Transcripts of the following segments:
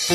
ആ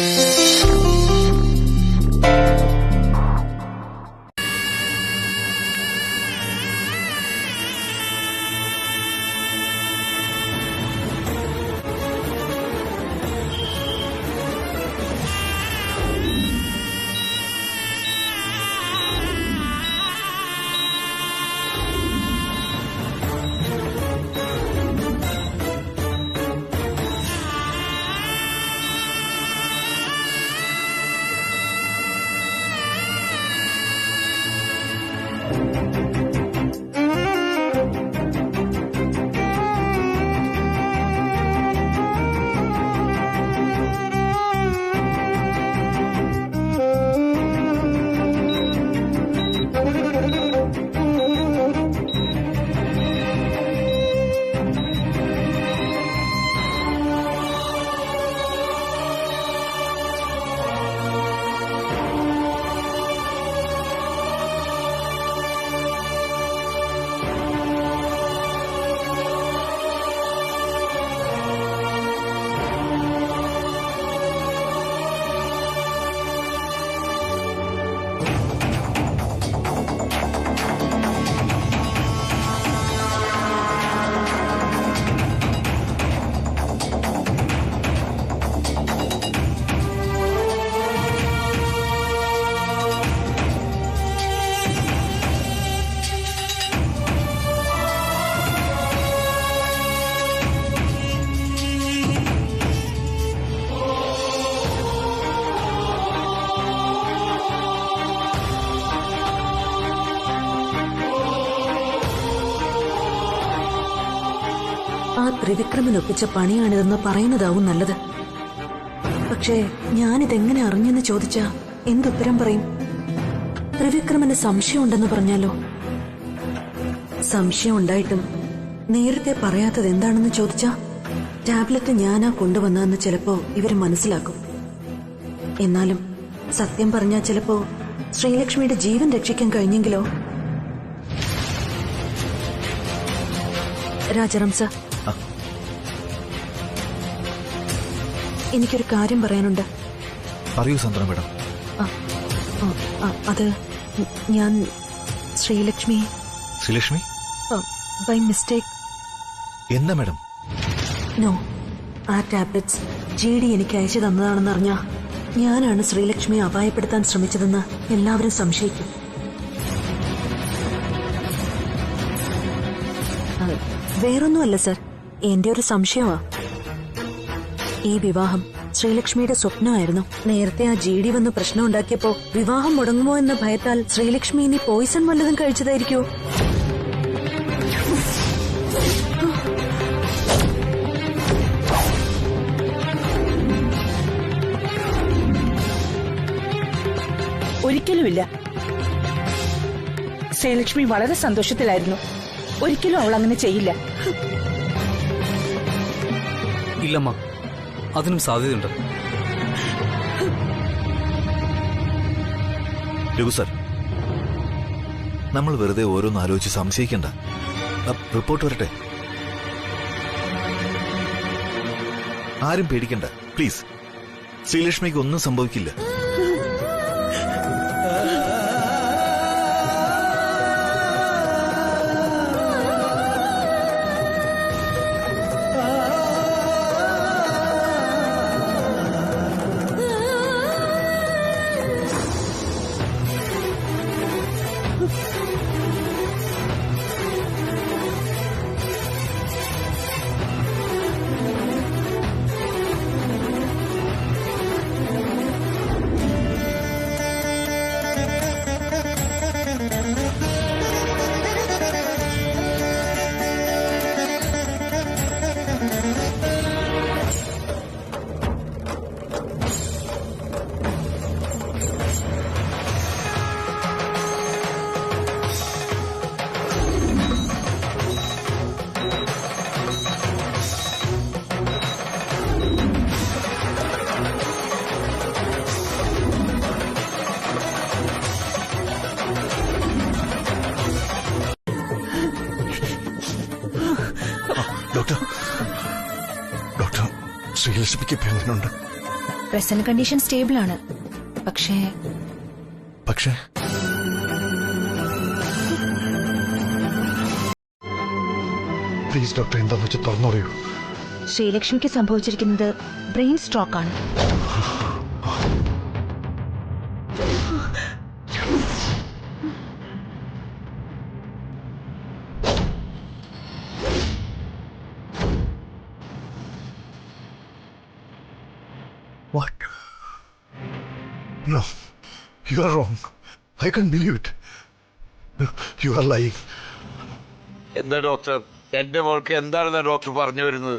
ത്രിവിക്രമനൊപ്പിച്ച പണിയാണിതെന്ന് പറയുന്നതാവും നല്ലത്. പക്ഷേ ഞാനിതെങ്ങനെ അറിഞ്ഞെന്ന് ചോദിച്ചാ എന്തുത്തരം പറയും? ത്രിവിക്രമന് സംശയമുണ്ടെന്ന് പറഞ്ഞാലോ? സംശയം ഉണ്ടായിട്ടും നേരത്തെ പറയാത്തത് എന്താണെന്ന് ചോദിച്ചാ ടാബ്ലറ്റ് ഞാനാ കൊണ്ടുവന്നതെന്ന് ചിലപ്പോ ഇവര് മനസ്സിലാക്കും. എന്നാലും സത്യം പറഞ്ഞാ ചിലപ്പോ ശ്രീലക്ഷ്മിയുടെ ജീവൻ രക്ഷിക്കാൻ കഴിഞ്ഞെങ്കിലോ? രാജാറാം സർ, എനിക്കൊരു കാര്യം പറയാനുണ്ട്. പറയൂ സന്ദ്ര മേഡം. അത് ഞാൻ ശ്രീലക്ഷ്മി ബൈ മിസ്റ്റേക്ക്. എന്താ മേഡം? നോ, ആ ടാബ്ലറ്റ്സ് GD എനിക്ക് അയച്ചു തന്നതാണെന്നറിഞ്ഞാ ഞാനാണ് ശ്രീലക്ഷ്മിയെ അപായപ്പെടുത്താൻ ശ്രമിച്ചതെന്ന് എല്ലാവരും സംശയിക്കും. വേറൊന്നുമല്ല സർ, എന്റെ ഒരു സംശയമാ. ഈ വിവാഹം ശ്രീലക്ഷ്മിയുടെ സ്വപ്നമായിരുന്നു. നേരത്തെ ആ GD വന്ന് പ്രശ്നം ഉണ്ടാക്കിയപ്പോ വിവാഹം മുടങ്ങുമോ എന്ന ഭയത്താൽ ശ്രീലക്ഷ്മി ഇനി പോയിസൺ വല്ലതും കഴിച്ചതായിരിക്കോ? ഒരിക്കലുമില്ല. ശ്രീലക്ഷ്മി വളരെ സന്തോഷത്തിലായിരുന്നു. ഒരിക്കലും അവൾ അങ്ങനെ ചെയ്യില്ല. ഇല്ലമ്മ, അതിനും സാധ്യതയുണ്ട്. രഘു സർ, നമ്മൾ വെറുതെ ഓരോന്ന് ആലോചിച്ച് സംശയിക്കണ്ട. റിപ്പോർട്ട് വരട്ടെ. ആരും പേടിക്കണ്ട പ്ലീസ്. ശ്രീലക്ഷ്മിക്ക് ഒന്നും സംഭവിക്കില്ല. ഡോക്ടർ, ശ്രീലക്ഷ്മിക്ക് ഇപ്പൊ എങ്ങനെയുണ്ട്? പ്രസന്റ് കണ്ടീഷൻ സ്റ്റേബിൾ ആണ്. പക്ഷേ പ്ലീസ് ഡോക്ടർ, എന്താന്ന് വെച്ചാൽ തുറന്നു പറയൂ. ശ്രീലക്ഷ്മിക്ക് സംഭവിച്ചിരിക്കുന്നത് ബ്രെയിൻ സ്ട്രോക്ക് ആണ്. What? No, you are wrong. I can't believe it. You are lying. എന്താ ഡോക്ടർ, എന്റെ മോൾക്ക് എന്താണെന്ന് ഡോക്ടർ പറഞ്ഞു വരുന്നത്?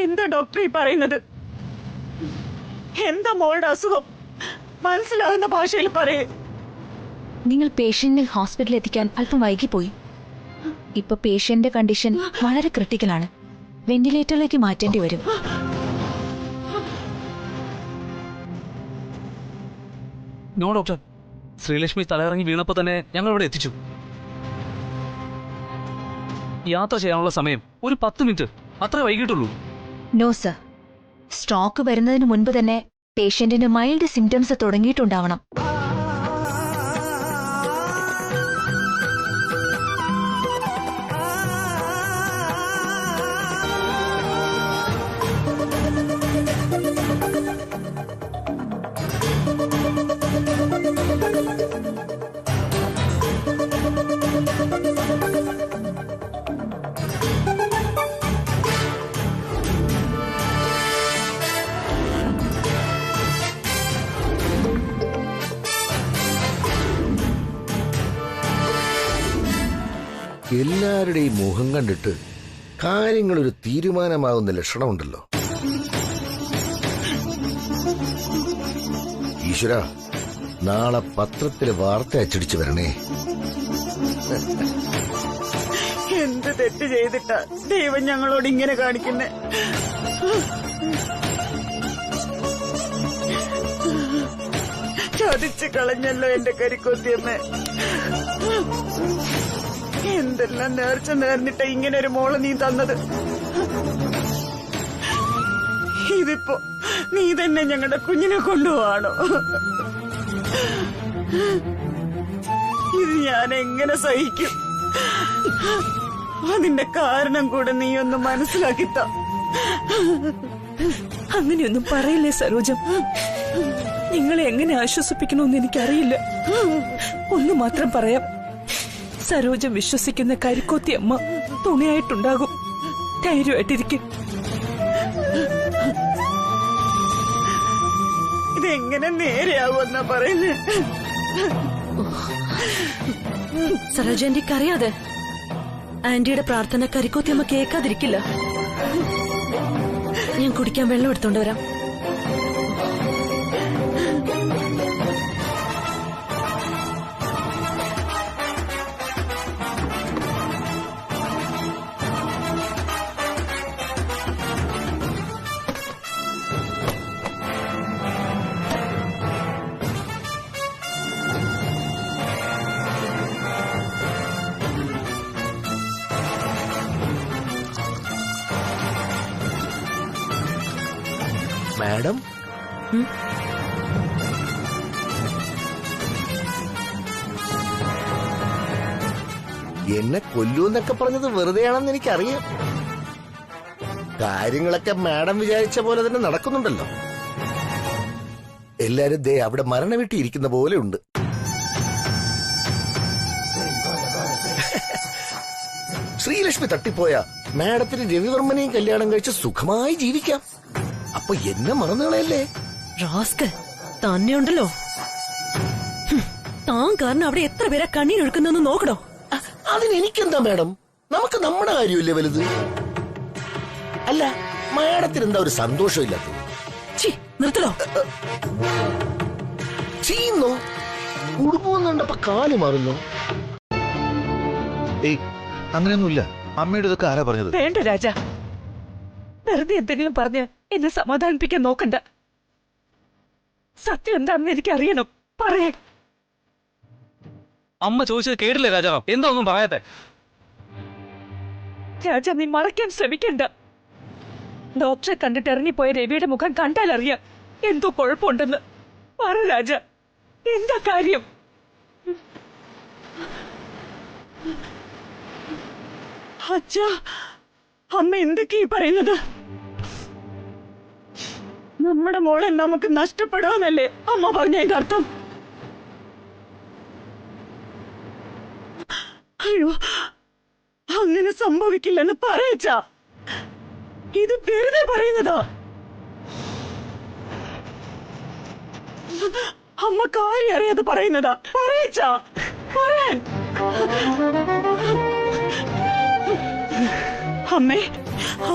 എന്താ ഡോക്ടർ ഈ പറയുന്നത്? എന്താ മോളുടെ അസുഖം? മനസ്സിലാകുന്ന ഭാഷയിൽ പറയേ. നിങ്ങൾ പേഷ്യന്റിനെ ഹോസ്പിറ്റലിൽ എത്തിക്കാൻ അല്പം വൈകിപ്പോയി. ഇപ്പൊ പേഷ്യന്റിന്റെ കണ്ടീഷൻ വളരെ ക്രിട്ടിക്കലാണ്. വെന്റിലേറ്ററിലേക്ക് മാറ്റേണ്ടി വരും. നോ ഡോക്ടർ, ശ്രീലക്ഷ്മി തലയിറങ്ങി വീണപ്പോൾ തന്നെ ഞങ്ങൾ ഇവിടെ എത്തിച്ചു. യാത്ര ചെയ്യാനുള്ള സമയം ഒരു 10 മിനിറ്റ്, അത്ര വൈകിട്ടുള്ളൂ. നോ സർ, സ്ട്രോക്ക് വരുന്നതിന് മുൻപ് തന്നെ പേഷ്യന്റിന് മൈൽഡ് സിംറ്റംസ് തുടങ്ങിയിട്ടുണ്ടാവണം. എല്ലാവരുടെയും മുഖം കണ്ടിട്ട് കാര്യങ്ങളൊരു തീരുമാനമാകുന്ന ലക്ഷണമുണ്ടല്ലോ. ഈശ്വര, നാളെ പത്രത്തില് വാർത്ത അച്ചടിച്ചു വരണേ. എന്ത് തെറ്റ് ചെയ്തിട്ടാ ദൈവം ഞങ്ങളോട് ഇങ്ങനെ കാണിക്കുന്നേ? ചതിച്ചു കളഞ്ഞല്ലോ എന്റെ കരിക്കോത്തിയമ്മേ. എന്തെല്ലാം നേർച്ച നേർന്നിട്ട ഇങ്ങനെ ഒരു മോളെ നീ തന്നത്. ഇതിപ്പോ നീ തന്നെ ഞങ്ങളുടെ കുഞ്ഞിനെ കൊണ്ടുപോവാണോ? ഇത് ഞാൻ എങ്ങനെ സഹിക്കും? അതിന്റെ കാരണം കൂടെ നീ ഒന്ന് മനസ്സിലാക്കിത്ത. അങ്ങനെയൊന്നും പറയില്ലേ സരോജം. നിങ്ങളെ എങ്ങനെ ആശ്വസിപ്പിക്കണമെന്ന് എനിക്കറിയില്ല. ഒന്ന് മാത്രം പറയാം, സരോജം വിശ്വസിക്കുന്ന കരിക്കോത്തി അമ്മ തുണയായിട്ടുണ്ടാകും. ധൈര്യമായിട്ടിരിക്കും. ഇതെങ്ങനെ നേരെയാവുമെന്നാ പറയുന്നേ? സരോജ ആന്റിക്ക് അറിയാതെ ആന്റിയുടെ പ്രാർത്ഥന കരിക്കോത്തിയമ്മ കേൾക്കാതിരിക്കില്ല. ഞാൻ കുടിക്കാൻ വെള്ളം എടുത്തോണ്ട് വരാം. മാഡം, എന്നെ കൊല്ലൂന്നൊക്കെ പറഞ്ഞത് വെറുതെയാണെന്ന് എനിക്കറിയാം. കാര്യങ്ങളൊക്കെ മാഡം വിചാരിച്ച പോലെ തന്നെ നടക്കുന്നുണ്ടല്ലോ. എല്ലാരും ദേ അവിടെ മരണ വീട്ടിയിരിക്കുന്ന പോലെ ഉണ്ട്. ശ്രീലക്ഷ്മി തട്ടിപ്പോയ മാഡത്തിന് രവിവർമ്മനെയും കല്യാണം കഴിച്ച് സുഖമായി ജീവിക്കാം. അപ്പൊ എന്നെ മറന്നുകളയല്ലേ? റാസ്കൽ തന്നെ ഉണ്ടല്ലോ. താൻ കാരണം അവിടെ എത്ര പേരെ കണ്ണീരൊഴുക്കുന്നെന്ന് നോക്കണോ? അതിനെനിക്കെന്താ മാഡം, നമുക്ക് നമ്മുടെ കാര്യമില്ലേ വലുത്. അല്ല, മാഡത്തിന് എന്താ ഒരു സന്തോഷമില്ലാത്തത്? നിർത്തലോ. ചെയ്യുന്നോ? കുടുംബം കാല് മാറുന്നു. ഏയ്, അങ്ങനെയൊന്നുമില്ല. അമ്മയുടെ ഇതൊക്കെ ആരാ പറഞ്ഞത്? വേണ്ട രാജ, വെറുതെ എന്തെങ്കിലും പറഞ്ഞ് എന്നെ സമാധാനിപ്പിക്കാൻ നോക്കണ്ട. സത്യം എന്താണെന്ന് എനിക്ക് അറിയണം. പറയേ. അമ്മ ചോദിച്ചത് കേട്ടില്ലേ രാജാ? എന്താ ഒന്നും പറയാത്തെ? രാജ, നീ മറയ്ക്കാൻ ശ്രമിക്കണ്ട. ഡോക്ടറെ കണ്ടിട്ട് ഇറങ്ങിപ്പോയ രവിയുടെ മുഖം കണ്ടാൽ അറിയാം എന്തോ കുഴപ്പമുണ്ടെന്ന്. പറ രാജ, എന്താ കാര്യം? അച്ഛാ, അമ്മ എന്തൊക്കെയാ പറയുന്നത്? നമ്മുടെ മോളെ നമുക്ക് നഷ്ടപ്പെടാന്നല്ലേ അമ്മ പറഞ്ഞതിന്റെ അർത്ഥം? അയ്യോ, അങ്ങനെ സംഭവിക്കില്ലെന്ന് പറയച്ചാ. ഇത് വെറുതെ പറയുന്നതാ. അമ്മ കാര്യം അറിയാതെ പറയുന്നതാ. പറയച്ചാ, പറയാൻ.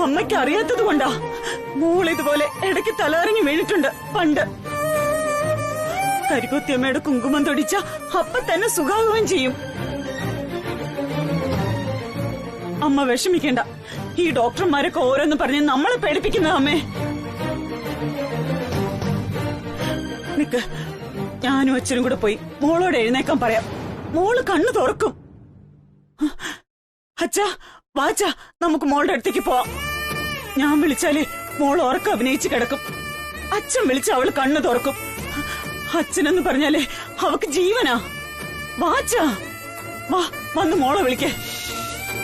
അമ്മയ്ക്ക് അറിയാത്തത് കൊണ്ടാ. മോൾ ഇതുപോലെ ഇടയ്ക്ക് തലകറങ്ങി വീണിട്ടുണ്ട് പണ്ട്. കരികൊത്തിയമ്മയുടെ കുങ്കുമം തൊടിച്ച അപ്പൊ തന്നെ സുഖാവുകയും ചെയ്യും. അമ്മ വിഷമിക്കണ്ട. ഈ ഡോക്ടർമാരൊക്കെ ഓരോന്ന് പറഞ്ഞ് നമ്മളെ പേടിപ്പിക്കുന്ന അമ്മേ. നിക്ക്, ഞാനും അച്ഛനും കൂടെ പോയി മോളോട് എഴുന്നേക്കാൻ പറയാം. മോള് കണ്ണു തുറക്കും. അച്ഛാ, വാച്ചാ, നമുക്ക് മോളുടെ അടുത്തേക്ക് പോവാം. ഞാൻ വിളിച്ചാലേ മോൾ ഉറക്കം അഭിനയിച്ച് കിടക്കും. അച്ഛൻ വിളിച്ച അവള് കണ്ണു തുറക്കും. അച്ഛനെന്ന് പറഞ്ഞാലേ അവക്ക് ജീവനാ. വാച്ചാ, വാ, വന്ന് മോളെ വിളിക്കേ.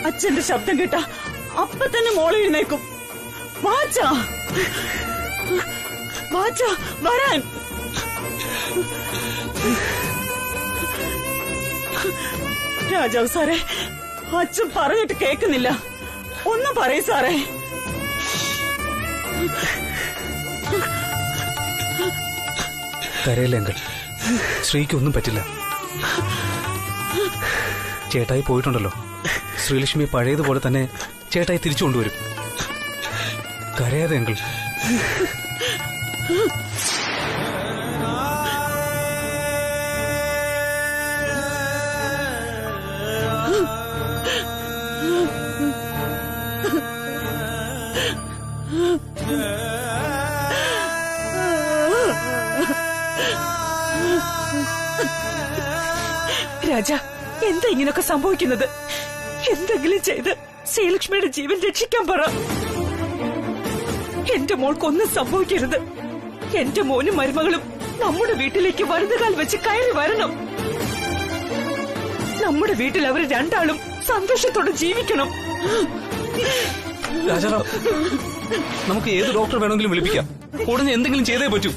അച്ഛന്റെ ശബ്ദം കേട്ടാ അപ്പൊ തന്നെ മോളെ എഴുന്നേക്കും. വാച്ചാ, വാച്ചാ, വരാൻ. രാജാവ് സാറേ, അച്ഛൻ പറഞ്ഞിട്ട് കേക്കുന്നില്ല. ഒന്നും പറയ് സാറേ. കരയില്ല അങ്കിൾ, ശ്രീക്ക് ഒന്നും പറ്റില്ല. ചേട്ടായി പോയിട്ടുണ്ടല്ലോ. ശ്രീലക്ഷ്മി പഴയതുപോലെ തന്നെ ചേട്ടായി തിരിച്ചു കൊണ്ടുവരും. കരയാതെ അങ്കിൾ. രാജ, എന്താ ഇങ്ങനൊക്കെ സംഭവിക്കുന്നത്? എന്തെങ്കിലും ചെയ്ത് ശ്രീലക്ഷ്മിയുടെ ജീവൻ രക്ഷിക്കാൻ പറ. എന്റെ മോൾക്കൊന്നും സംഭവിക്കരുത്. എന്റെ മോനും മരുമകളും നമ്മുടെ വീട്ടിലേക്ക് വലതുകാൽ വെച്ച് കയറി വരണം. നമ്മുടെ വീട്ടിൽ അവർ രണ്ടാളും സന്തോഷത്തോടെ ജീവിക്കണം. രാജാറാം, നമുക്ക് ഏത് ഡോക്ടർ വേണമെങ്കിലും വിളിപ്പിക്കാം. ഉടനെ എന്തെങ്കിലും ചെയ്തേ പറ്റൂ.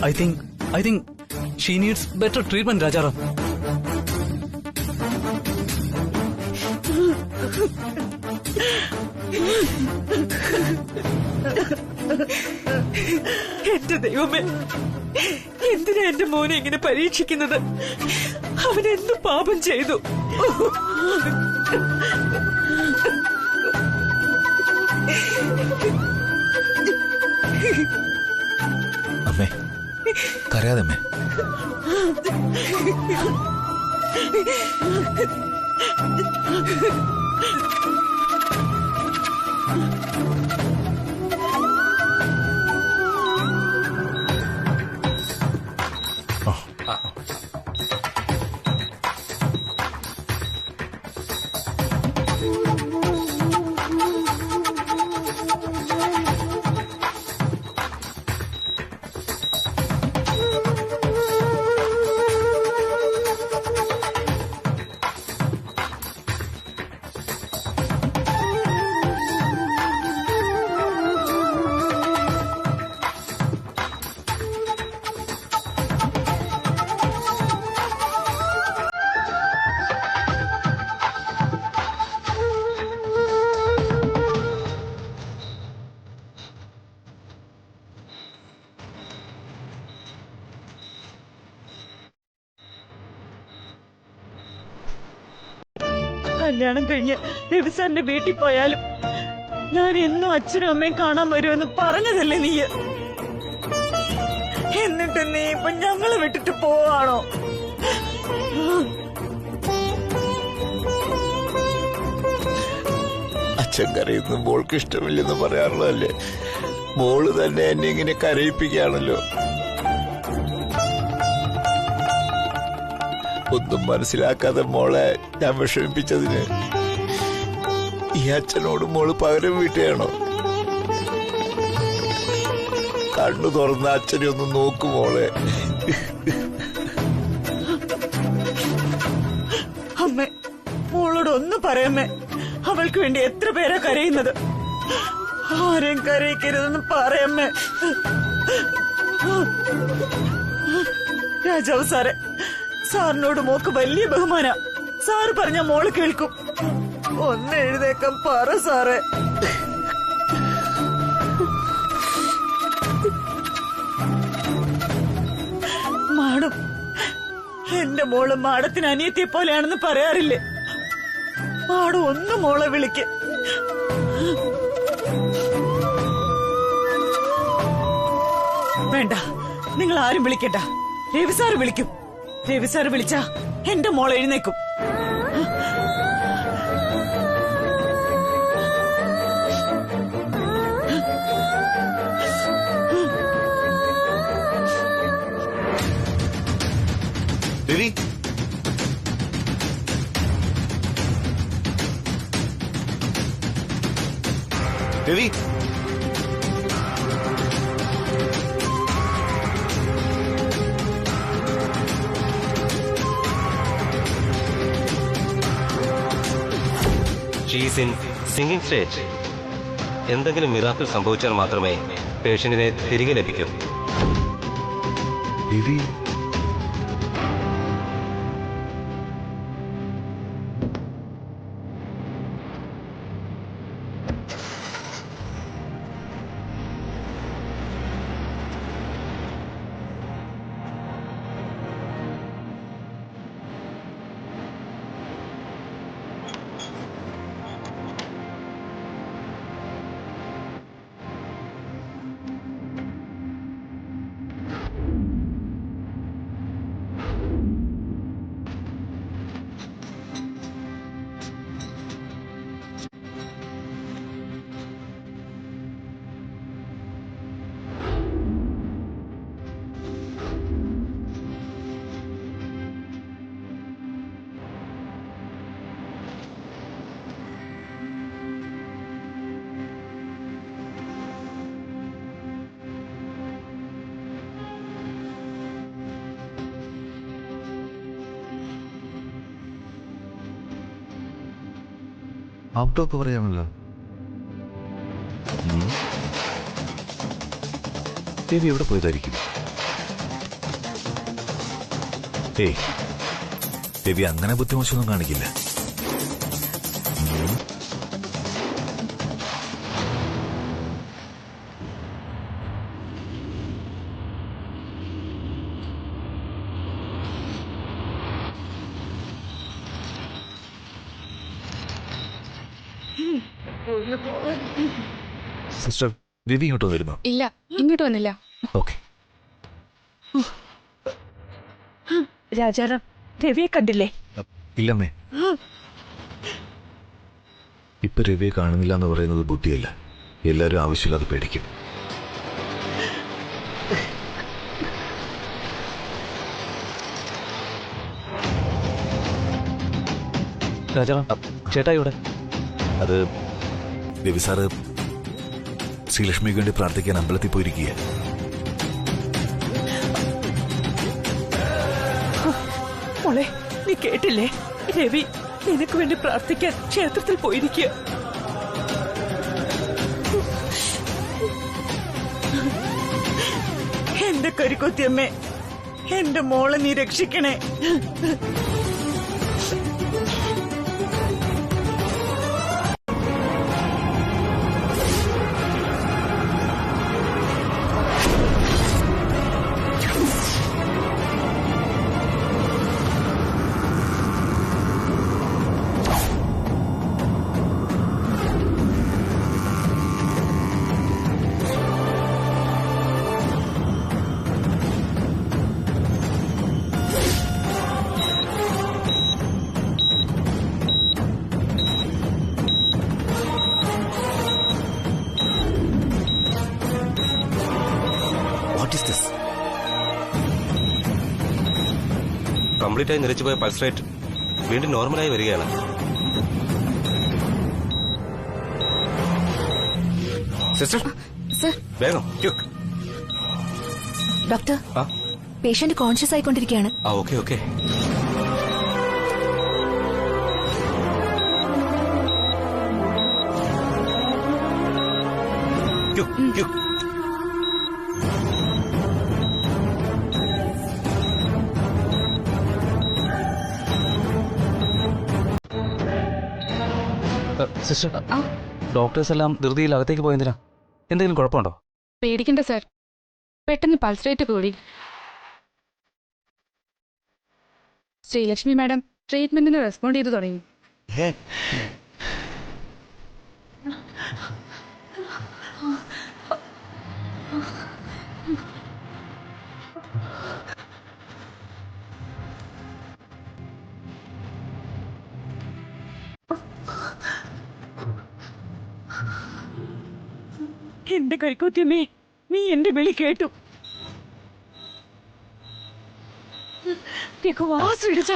I think she needs better treatment, Rajaram. എന്റെ ദൈവമേ, എന്തിനാ എന്റെ മോനെ ഇങ്ങനെ പരീക്ഷിക്കുന്നത്? അവൻ എന്ത് പാപം ചെയ്തു? അമ്മേ, കരയാതെ അമ്മേ. കല്യാണം കഴിഞ്ഞ് രവിസാറിന്റെ വീട്ടിൽ പോയാലും ഞാൻ എന്നും അച്ഛനും അമ്മയും കാണാൻ വരുമെന്ന് പറഞ്ഞതല്ലേ നീ? എന്നിട്ട് നീ ഇപ്പൊ ഞങ്ങളെ വിട്ടിട്ട് പോവാണോ? അച്ഛൻ കരയുന്നു മോൾക്ക് ഇഷ്ടമില്ലെന്ന് പറയാറുള്ളതല്ലേ. മോള് തന്നെ എന്നെ ഇങ്ങനെ കരയിപ്പിക്കുകയാണല്ലോ. ഒന്നും മനസ്സിലാക്കാതെ മോളെ ഞാൻ വിഷമിപ്പിച്ചതിന് ഈ അച്ഛനോട് മോള് പകരം വീട്ടുകയാണോ? കണ്ണു തുറന്ന അച്ഛനെ ഒന്ന് നോക്കു മോളെ. അമ്മേ, മോളോട് ഒന്ന് പറയമ്മേ. അവൾക്ക് വേണ്ടി എത്ര പേരാ കരയുന്നത്. ആരെയും കരയിക്കരുതെന്ന് പറയമ്മേ. രാജാവ് സാറെ, സാറിനോട് മോക്ക് വലിയ ബഹുമാന. സാറ് പറഞ്ഞ മോള് കേൾക്കും. ഒന്ന് എഴുതേക്കാൻ പറ സാറേ. മാഡം, എന്റെ മോള് മാഡത്തിന് അനിയത്തിയെ പോലെയാണെന്ന് പറയാറില്ലേ? മാഡം ഒന്ന് മോളെ വിളിക്ക്. വേണ്ട, നിങ്ങൾ ആരും വിളിക്കണ്ട. രവി സാറ് വിളിക്കും. രവി സാറ് വിളിച്ചാ എന്റെ മോൾ എഴുന്നേക്കും. Ravi, Ravi, she's in singing stage. എന്തെങ്കിലും മിറാക്കിൾ സംഭവിച്ചാൽ മാത്രമേ പേഷ്യന്റിനെ തിരികെ ലഭിക്കൂ. രവി, ഔട്ടോപ്പ് പറയാമല്ലോ. രവി എവിടെ പോയതായിരിക്കും? ഏയ്, രവി അങ്ങനെ ബുദ്ധിമോശമൊന്നും കാണിക്കില്ല. സിസ്റ്റർ, രവി ഇങ്ങോട്ട് വരുന്നോ? ഇല്ല, ഇങ്ങോട്ട് വന്നില്ല. ഓക്കെ. രാജാറാം, രവിയെ കണ്ടില്ലേ? ഇല്ലമ്മേ, ഇപ്പൊ രവിയെ കാണുന്നില്ല എന്ന് പറയുന്നത് ബുദ്ധിയല്ല. എല്ലാവരും ആവശ്യമില്ലാതെ പേടിക്കും. രാജാറാം, ചേട്ടാ ഇവിടെ. അത് രവി സാറ് ശ്രീലക്ഷ്മിക്ക് വേണ്ടി പ്രാർത്ഥിക്കാൻ അമ്പലത്തിൽ പോയിരിക്കുക. മോളെ, നീ കേട്ടില്ലേ? രവി നിനക്ക് വേണ്ടി പ്രാർത്ഥിക്കാൻ ക്ഷേത്രത്തിൽ പോയിരിക്കുക. എന്റെ കരുക്കൊത്തിയമ്മേ, എന്റെ മോളെ നീ രക്ഷിക്കണേ. കംപ്ലീറ്റായി നിലച്ചുപോയ പൾസ് റേറ്റ് വീണ്ടും നോർമലായി വരികയാണ്. സിസ്റ്റർ സർ വേഗം ഡോക്ടർ പേഷ്യന്റ് കോൺഷ്യസ് ആയിക്കൊണ്ടിരിക്കുകയാണ്. Okay okay. സിസ്റ്റർ, ഡോക്ടേഴ്സ് എല്ലാം ധൃതിയിൽ അകത്തേക്ക് പോയെന്തിനാ? എന്തെങ്കിലും കുഴപ്പമുണ്ടോ? പേടിക്കണ്ട സർ, പെട്ടെന്ന് പൾസ് റേറ്റ് കൂടി. ശ്രീലക്ഷ്മി മാഡം ട്രീറ്റ്മെന്റിന് റെസ്പോണ്ട് ചെയ്തു തുടങ്ങി. എന്റെ കൈക്കോത്തിയമ്മേ, നീ എന്റെ വിളി കേട്ടു. വാ ശ്രീലച്ച.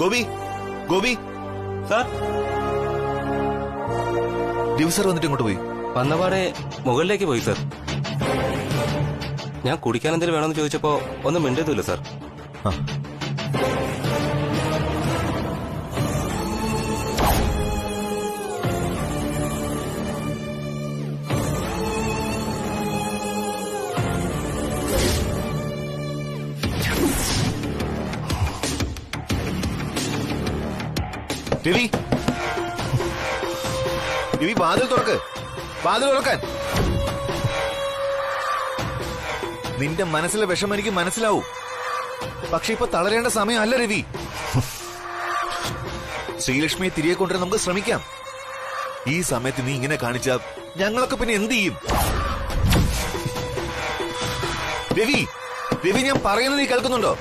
ഗോപി, ഗോപി സാർ, ദിവസർ വന്നിട്ട് ഇങ്ങോട്ട് പോയി. വന്നപാടെ മുകളിലേക്ക് പോയി സാർ. ഞാൻ കുടിക്കാൻ എന്തെങ്കിലും വേണമെന്ന് ചോദിച്ചപ്പോ ഒന്നും മിണ്ടതുമില്ല സാർ. രവി, രവി വാതിൽ തുറക്ക്, വാതിൽ തുറക്കാൻ. നിന്റെ മനസ്സിലെ വിഷമം എനിക്ക് മനസ്സിലാവും, പക്ഷെ ഇപ്പൊ തളരേണ്ട സമയമല്ല രവി. ശ്രീലക്ഷ്മിയെ തിരികെ കൊണ്ടുവരാൻ നമുക്ക് ശ്രമിക്കാം. ഈ സമയത്ത് നീ ഇങ്ങനെ കാണിച്ചാൽ ഞങ്ങളൊക്കെ പിന്നെ എന്ത് ചെയ്യും? രവി, രവി ഞാൻ പറയുന്നത് നീ കേൾക്കുന്നുണ്ടോ?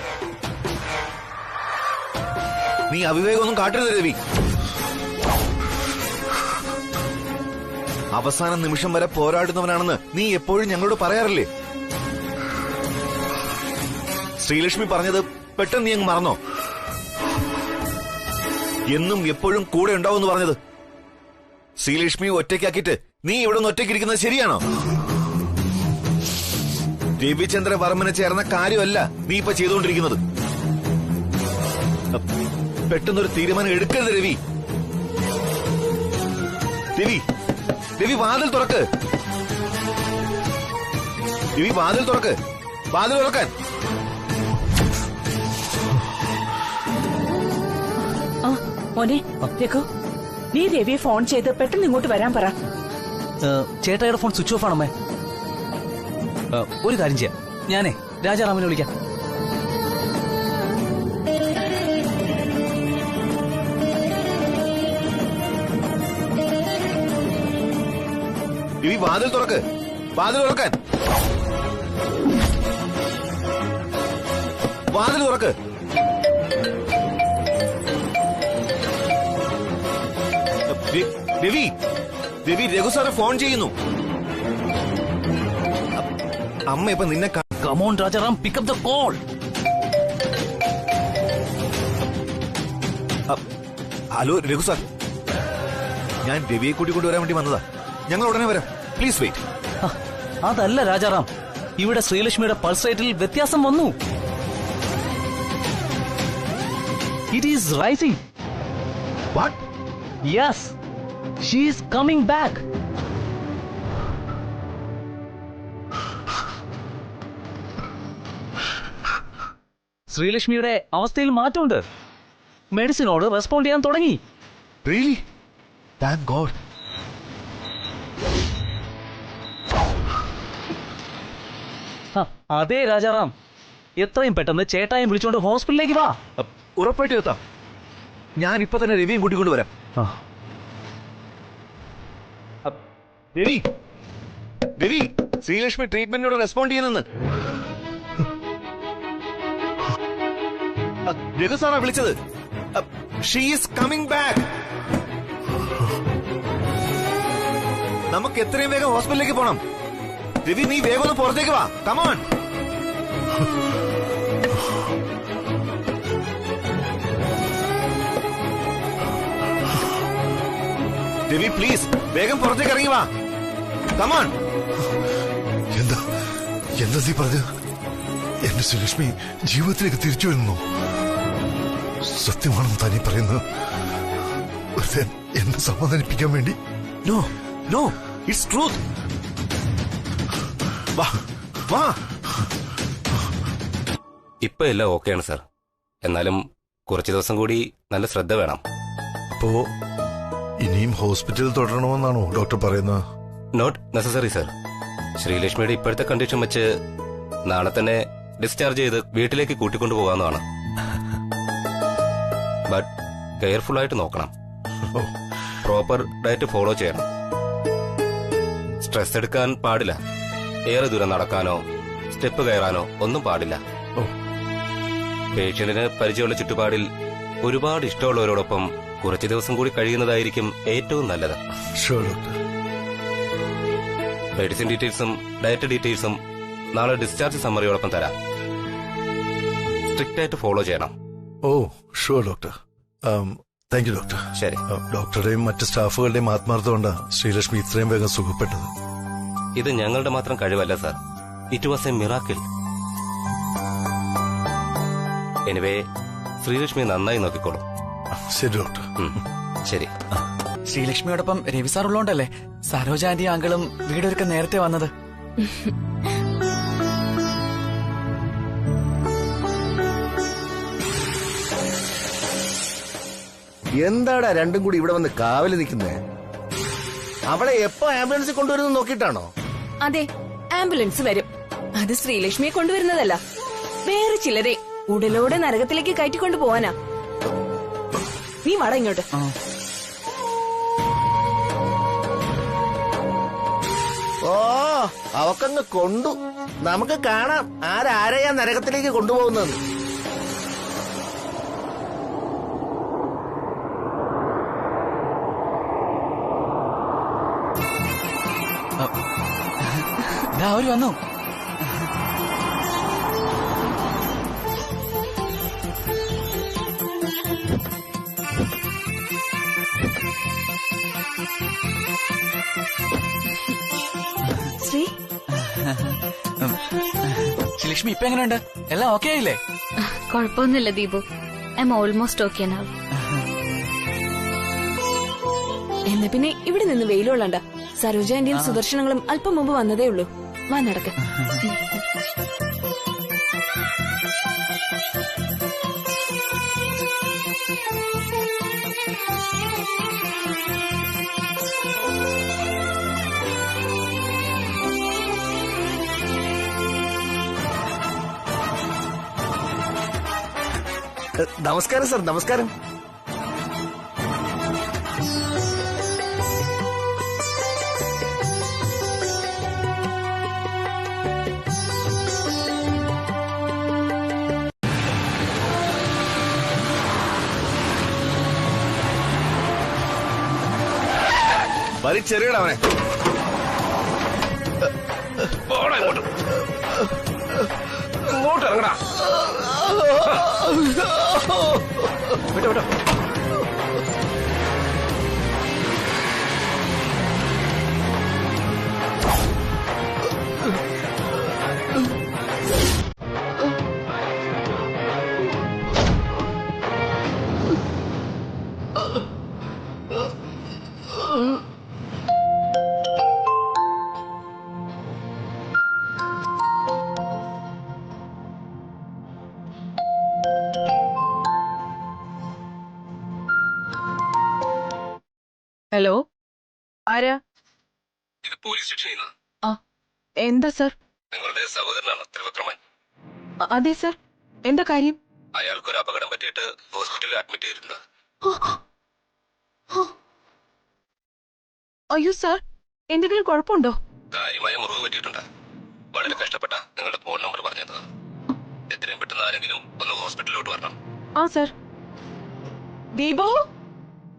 നീ അവിവേകമൊന്നും കാട്ടരുത് രവി. അവസാന നിമിഷം വരെ പോരാടുന്നവനാണെന്ന് നീ എപ്പോഴും ഞങ്ങളോട് പറയാറില്ലേ? ശ്രീലക്ഷ്മി പറഞ്ഞത് പെട്ടെന്ന് നീ അങ്ങ് മറന്നോ? എന്നും എപ്പോഴും കൂടെ ഉണ്ടാവുമെന്ന് പറഞ്ഞത്. ശ്രീലക്ഷ്മിയെ ഒറ്റയ്ക്കാക്കിയിട്ട് നീ ഇവിടെ നിന്ന് ഒറ്റയ്ക്കിരിക്കുന്നത് ശരിയാണോ? രവിചന്ദ്ര വർമ്മനെ ചേർന്ന കാര്യമല്ല നീ ഇപ്പൊ ചെയ്തുകൊണ്ടിരിക്കുന്നത്. പെട്ടെന്നൊരു തീരുമാനം എടുക്കരുത് രവി. രവി, രവി വാതിൽ തുറക്ക്. രവി വാതിൽ തുറക്ക്, വാതിൽ തുറക്കാൻ. മോനെ രഘു, നീ രവിയെ ഫോൺ ചെയ്ത് പെട്ടെന്ന് ഇങ്ങോട്ട് വരാൻ പറ. ചേട്ടായുടെ ഫോൺ സ്വിച്ച് ഓഫ് ആണമ്മേ. ഒരു കാര്യം ചെയ്യാം, ഞാനേ രാജാറാമിനെ വിളിക്കാം. രവി വാതിൽ തുറക്ക്, വാതിൽ തുറക്കാൻ. വാതിൽ തുറക്ക്. രവി, രവി രഘു സാറ് ഫോൺ ചെയ്യുന്നു. അമ്മ ഇപ്പൊ നിന്നെ Come on, Rajaram, pick up the call. Hello Raghu sir, ഞാൻ രവിയെ കൂട്ടിക്കൊണ്ടുവരാൻ വേണ്ടി വന്നതാ. ഞങ്ങൾ ഉടനെ വരാം, പ്ലീസ് വെയിറ്റ്. അതല്ല രാജാറാം, ഇവിടെ ശ്രീലക്ഷ്മിയുടെ പൾസ് റേറ്റിൽ വ്യത്യാസം വന്നു. It is rising. What? Yes, she is coming back. ശ്രീലക്ഷ്മിയുടെ അവസ്ഥയിൽ മാറ്റമുണ്ട്. മെഡിസിനോട് റെസ്പോണ്ട് ചെയ്യാൻ തുടങ്ങി. Really? Thank God. അതെ രാജാറാം, എത്രയും പെട്ടെന്ന് ചേട്ടായും വിളിച്ചുകൊണ്ട് ഹോസ്പിറ്റലിലേക്ക് വാ. ഉറപ്പായിട്ടും എത്താം. ഞാൻ ഇപ്പൊ തന്നെ രവിയും കൂട്ടിക്കൊണ്ടുവരാം. രവി, രവി, ശ്രീലക്ഷ്മി ട്രീറ്റ്മെന്റിനോട് റെസ്പോണ്ട് ചെയ്യുന്നെന്ന് രഘു സാറാ വിളിച്ചത്. She is coming back. നമുക്ക് എത്രയും വേഗം ഹോസ്പിറ്റലിലേക്ക് പോണം. രവി, നീ വേഗം ഒന്ന് പുറത്തേക്ക് വാ. കമോൺ. രവി പ്ലീസ് വേഗം പുറത്തേക്ക് ഇറങ്ങി വാ. കമോൺ. എന്താ എന്താ നീ പറഞ്ഞത്? എന്റെ ശ്രീലക്ഷ്മി ജീവിതത്തിലേക്ക് തിരിച്ചു വരുന്നു. സത്യമാണെന്ന് താനീ പറയുന്നത്? വെറുതെ എന്നെ സമാധാനിപ്പിക്കാൻ വേണ്ടി? No no, it's truth. വാ വാ. ഇപ്പൊ എല്ലാം ഓക്കെയാണ് സാർ. എന്നാലും കുറച്ചു ദിവസം കൂടി നല്ല ശ്രദ്ധ വേണം. അപ്പോ ഇനിയും ഹോസ്പിറ്റലിൽ തുടരണമെന്നാണോ ഡോക്ടർ പറയുന്നത്? Not necessary sir. ശ്രീലക്ഷ്മിയുടെ ഇപ്പോഴത്തെ കണ്ടീഷൻ വെച്ച് നാളെ തന്നെ ഡിസ്ചാർജ് ചെയ്ത് വീട്ടിലേക്ക് കൂട്ടിക്കൊണ്ടു പോകാവുന്നതാണ്. ബട്ട് കെയർഫുൾ ആയിട്ട് നോക്കണം. പ്രോപ്പർ ഡയറ്റ് ഫോളോ ചെയ്യണം. സ്ട്രെസ് എടുക്കാൻ പാടില്ല. ഏറെ ദൂരം നടക്കാനോ സ്റ്റെപ്പ് കയറാനോ ഒന്നും പാടില്ല. പേഷ്യന്റിന് പരിചയമുള്ള ചുറ്റുപാടിൽ ഒരുപാട് ഇഷ്ടമുള്ളവരോടൊപ്പം കുറച്ചു ദിവസം കൂടി കഴിയുന്നതായിരിക്കും ഏറ്റവും നല്ലത്. മെഡിസിൻ ഡീറ്റെയിൽസും ഡയറ്റ് ഡീറ്റെയിൽസും നാളെ ഡിസ്ചാർജ് സമ്മറിയോടൊപ്പം തരാം. സ്ട്രിക്റ്റ് ആയിട്ട് ഫോളോ ചെയ്യണം. Oh sure doctor. Thank you doctor. ശരി. ഡോക്ടറുടെയും മറ്റ് സ്റ്റാഫുകളുടെയും ആത്മാർത്ഥം കൊണ്ടാണ് ശ്രീലക്ഷ്മി ഇത്രയും വേഗം സുഖപ്പെട്ടത്. ഇത് ഞങ്ങളുടെ മാത്രം കഴിവല്ല sir. It was a miracle. Anyway, Sreelakshmi നന്നായി നോക്കിക്കോളൂ. ശരി ഡോക്ടർ. ശരി. ശ്രീലക്ഷ്മിയോടൊപ്പം രവി സാർ ഉള്ളോണ്ടല്ലേ സരോജ ആന്റി അങ്കിളും വീടൊരുക്ക നേരത്തെ വന്നത്. എന്താടാ രണ്ടും കൂടി ഇവിടെ വന്ന് കാവല് നിൽക്കുന്നേ? അവളെ എപ്പോ ആംബുലൻസിൽ കൊണ്ടുവരുന്നു നോക്കിയിട്ടാണോ? അതെ, ആംബുലൻസ് വരും. അത് ശ്രീലക്ഷ്മിയെ കൊണ്ടുവരുന്നതല്ല, വേറെ ചിലരെ ഉടലോടെ നരകത്തിലേക്ക് കയറ്റിക്കൊണ്ടു പോവാനാ. നീ വട ഇങ്ങോട്ട്. ഓ, അവക്കങ്ങ് കൊണ്ടു. നമുക്ക് കാണാം ആരാരെയാ നരകത്തിലേക്ക് കൊണ്ടുപോകുന്നത്. അവര് വന്നു. ശ്രീ, ശ്രീലക്ഷ്മി ഇപ്പൊ എങ്ങനെയുണ്ട്? എല്ലാം ഓക്കെ ആയില്ലേ? കുഴപ്പമൊന്നുമില്ല Deepu. I M almost okay now. എന്നാ പിന്നെ ഇവിടെ നിന്ന് വെയിലുള്ളണ്ട. സരോജ ആന്റിയും സുദർശനങ്ങളും അല്പം മുമ്പ് വന്നതേ ഉള്ളൂ. വാ നടക്ക. നമസ്കാരം സാർ. നമസ്കാരം. വലിച്ചെറിയണം അവനെ. ഇങ്ങോട്ട് ഇറങ്ങടാ. വിട്ടോ വിട്ടോ. ഹലോ, ആരാ? ഇത് പോലീസ് സ്റ്റേഷനിൽ നിന്ന്. എന്താ സർ? നിങ്ങളുടെ സഹോദരനാണ് ത്രിവിക്രമൻ. അതെ സർ. എന്താ കാര്യം? അയാൾക്കൊരു അപകടം പറ്റിയിട്ട് ഹോസ്പിറ്റലിൽ അഡ്മിറ്റ് ചെയ്തിട്ടുണ്ട്. അയ്യോ സർ, എന്തെങ്കിലും കുഴപ്പമുണ്ടോ? കാര്യമായ മുറിവ് പറ്റിയിട്ടുണ്ട്. വളരെ കഷ്ടപ്പെട്ട നിങ്ങളുടെ ഫോൺ നമ്പർ പറഞ്ഞത്. എത്രയും പെട്ടെന്ന് ആരെങ്കിലും ഒന്ന് ഹോസ്പിറ്റലിലോട്ട് വരണം. ആ സർ. ദീപു,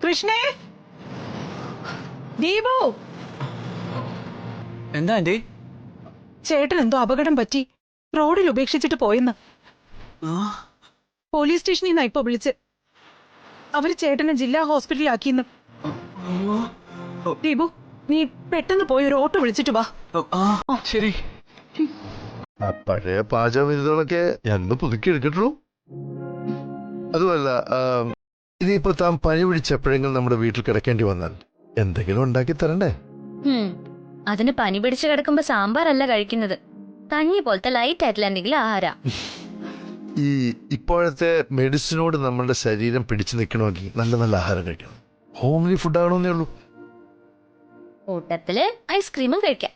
കൃഷ്ണേ, ദീപു. എന്താ ആന്റി? ചേട്ടൻ എന്തോ അപകടം പറ്റി റോഡിൽ ഉപേക്ഷിച്ചിട്ട് പോയെന്ന് പോലീസ് സ്റ്റേഷനിൽ നിന്നാ ഇപ്പൊ വിളിച്ച്. അവര് ചേട്ടനെ ജില്ലാ ഹോസ്പിറ്റലിലാക്കിന്ന്. ദീപു, നീ പെട്ടെന്ന് പോയി ഒരു ഓട്ടോ വിളിച്ചിട്ട് വാ. ശരി. ആ പഴയ പാചകവിരുദ്ധങ്ങളൊക്കെ ഞാൻ പുതുക്കി എടുക്കട്ടുള്ളൂ. അതുമല്ല, ഇനിയിപ്പോ താൻ പനി പിടിച്ച് എപ്പോഴെങ്കിലും നമ്മുടെ വീട്ടിൽ കിടക്കേണ്ടി വന്നാൽ എന്തെങ്കിലും ഉണ്ടാക്കി തരണ്ടേ? അതിന് പനി പിടിച്ച് കിടക്കുമ്പോ സാമ്പാറല്ല കഴിക്കുന്നത്, കഞ്ഞി പോലത്തെ ലൈറ്റ് ആയിട്ടുള്ള എന്തെങ്കിലും ആഹാര. ഈ ഇപ്പോഴത്തെ മെഡിസിനോട് നമ്മളുടെ ശരീരം പിടിച്ചു നിൽക്കണമെങ്കിൽ നല്ല നല്ല ആഹാരം കഴിക്കണം. ഹോംലി ഫുഡ് ആകണമെന്നേ ഉള്ളൂ. കൂട്ടത്തില് ഐസ്ക്രീമും കഴിക്കാം.